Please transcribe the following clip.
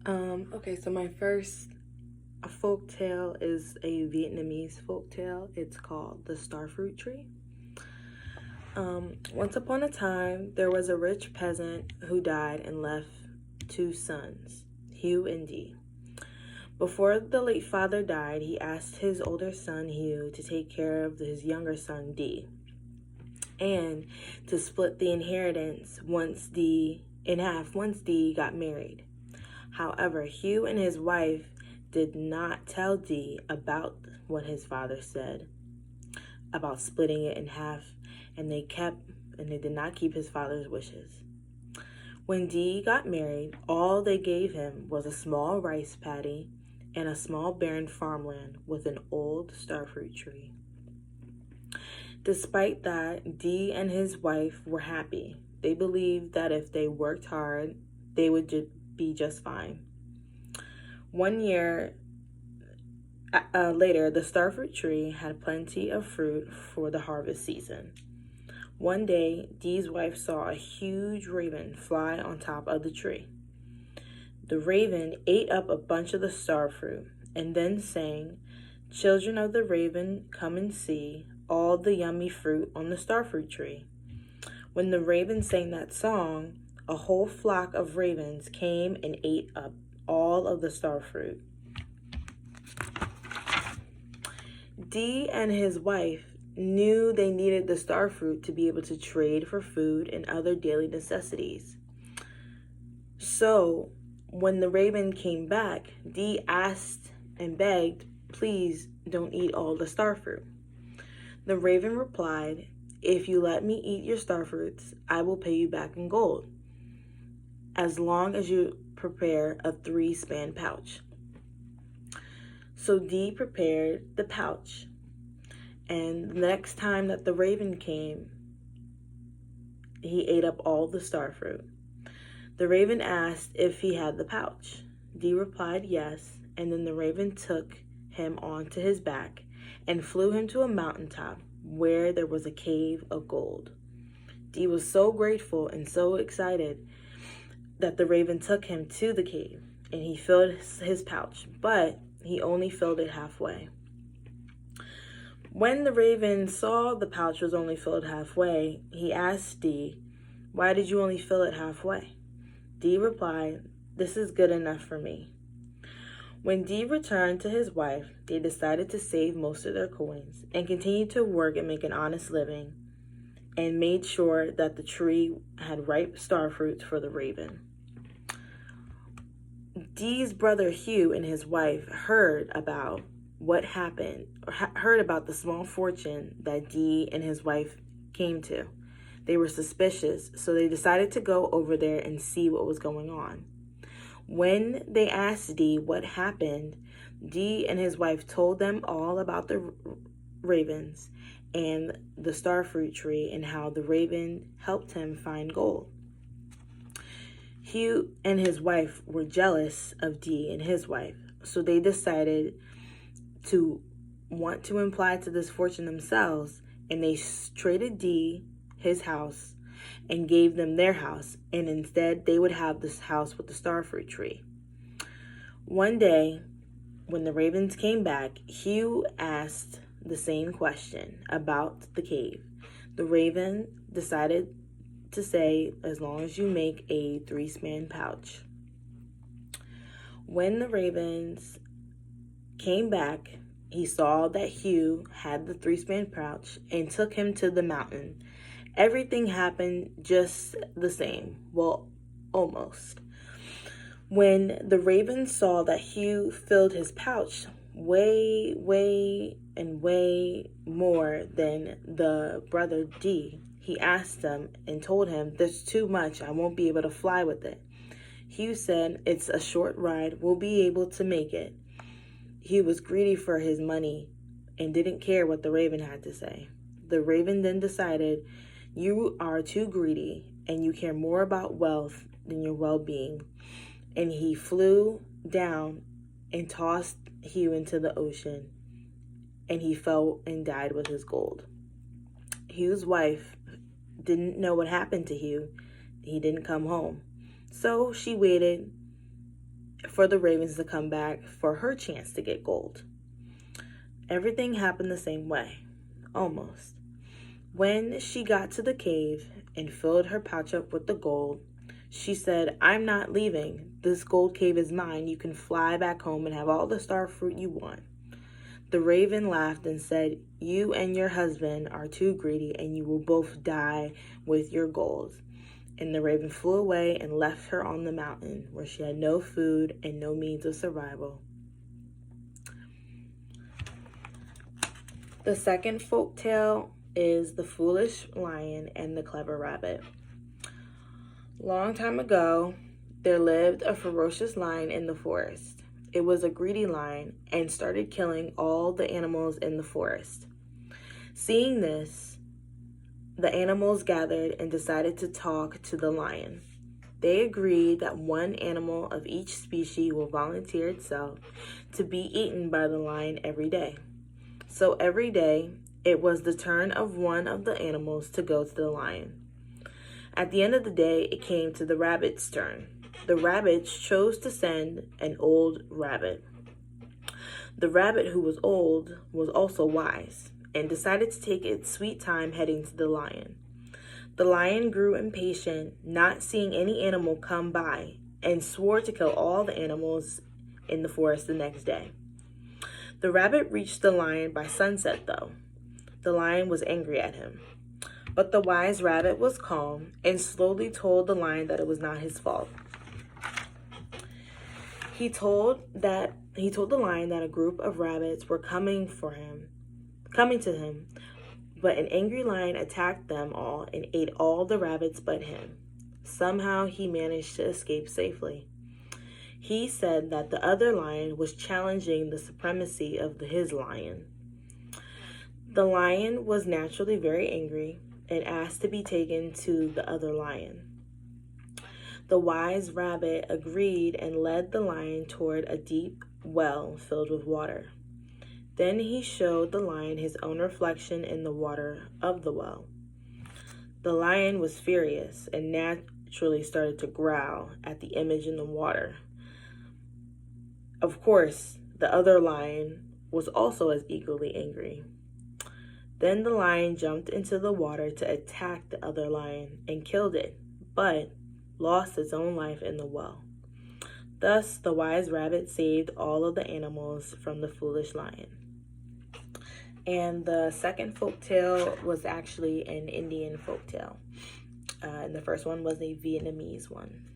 Okay, so my first folk tale is a Vietnamese folk tale. It's called the Starfruit Tree. Once upon a time, there was a rich peasant who died and left two sons, Hugh and Dee. Before the late father died, he asked his older son, Hugh, to take care of his younger son, Dee, and to split the inheritance in half once Dee got married. However, Hugh and his wife did not tell Dee about what his father said about splitting it in half, and they did not keep his father's wishes. When Dee got married, all they gave him was a small rice paddy and a small barren farmland with an old starfruit tree. Despite that, Dee and his wife were happy. They believed that if they worked hard, they would be just fine. 1 year later, the starfruit tree had plenty of fruit for the harvest season. One day, Dee's wife saw a huge raven fly on top of the tree. The raven ate up a bunch of the starfruit and then sang, "Children of the raven, come and see all the yummy fruit on the starfruit tree." When the raven sang that song, a whole flock of ravens came and ate up all of the starfruit. Dee and his wife knew they needed the starfruit to be able to trade for food and other daily necessities. So, when the raven came back, Dee asked and begged, "Please don't eat all the starfruit." The raven replied, "If you let me eat your starfruits, I will pay you back in gold, as long as you prepare a 3-span pouch." So Dee prepared the pouch, and the next time that the raven came, he ate up all the starfruit. The raven asked if he had the pouch. Dee replied yes, and then the raven took him onto his back and flew him to a mountaintop where there was a cave of gold. Dee was so grateful and so excited that the raven took him to the cave, and he filled his pouch, but he only filled it halfway. When the raven saw the pouch was only filled halfway, he asked Dee, "Why did you only fill it halfway?" Dee replied, "This is good enough for me." When Dee returned to his wife, they decided to save most of their coins and continue to work and make an honest living, and made sure that the tree had ripe starfruits for the raven. Dee's brother Hugh and his wife heard about what happened, or heard about the small fortune that Dee and his wife came to. They were suspicious, so they decided to go over there and see what was going on. When they asked Dee what happened, Dee and his wife told them all about the ravens and the starfruit tree and how the raven helped him find gold. Hugh and his wife were jealous of Dee and his wife, so they decided to want to imply to this fortune themselves, and they traded Dee his house and gave them their house, and instead they would have this house with the starfruit tree. One day, when the ravens came back, Hugh asked the same question about the cave. The raven decided to say, "As long as you make a 3-span pouch." When the ravens came back, he saw that Hugh had the 3-span pouch and took him to the mountain. Everything happened just the same. Well, almost. When the raven saw that Hugh filled his pouch way more than the brother Dee, he asked him and told him, "There's too much. I won't be able to fly with it." Hugh said, "It's a short ride. We'll be able to make it." Hugh was greedy for his money and didn't care what the raven had to say. The raven then decided, "You are too greedy and you care more about wealth than your well-being." And he flew down and tossed Hugh into the ocean, and he fell and died with his gold. Hugh's wife didn't know what happened to Hugh. He didn't come home. So she waited for the ravens to come back for her chance to get gold. Everything happened the same way, almost. When she got to the cave and filled her pouch up with the gold, she said, "I'm not leaving. This gold cave is mine. You can fly back home and have all the star fruit you want." The raven laughed and said, "You and your husband are too greedy, and you will both die with your gold." And the raven flew away and left her on the mountain, where she had no food and no means of survival. The second folk tale is The Foolish Lion and the Clever Rabbit. Long time ago, there lived a ferocious lion in the forest. It was a greedy lion and started killing all the animals in the forest. Seeing this, the animals gathered and decided to talk to the lion. They agreed that one animal of each species will volunteer itself to be eaten by the lion every day. So every day, it was the turn of one of the animals to go to the lion. At the end of the day, it came to the rabbit's turn. The rabbits chose to send an old rabbit. The rabbit, who was old, was also wise and decided to take its sweet time heading to the lion. The lion grew impatient, not seeing any animal come by, and swore to kill all the animals in the forest the next day. The rabbit reached the lion by sunset, though. The lion was angry at him. But the wise rabbit was calm and slowly told the lion that it was not his fault. He told the lion that a group of rabbits were coming to him, but an angry lion attacked them all and ate all the rabbits but him. Somehow he managed to escape safely. He said that the other lion was challenging the supremacy of his lion. The lion was naturally very angry and asked to be taken to the other lion. The wise rabbit agreed and led the lion toward a deep well filled with water. Then he showed the lion his own reflection in the water of the well. The lion was furious and naturally started to growl at the image in the water. Of course, the other lion was also as equally angry. Then the lion jumped into the water to attack the other lion and killed it, but lost its own life in the well. Thus, the wise rabbit saved all of the animals from the foolish lion. And the second folktale was actually an Indian folktale. And the first one was a Vietnamese one.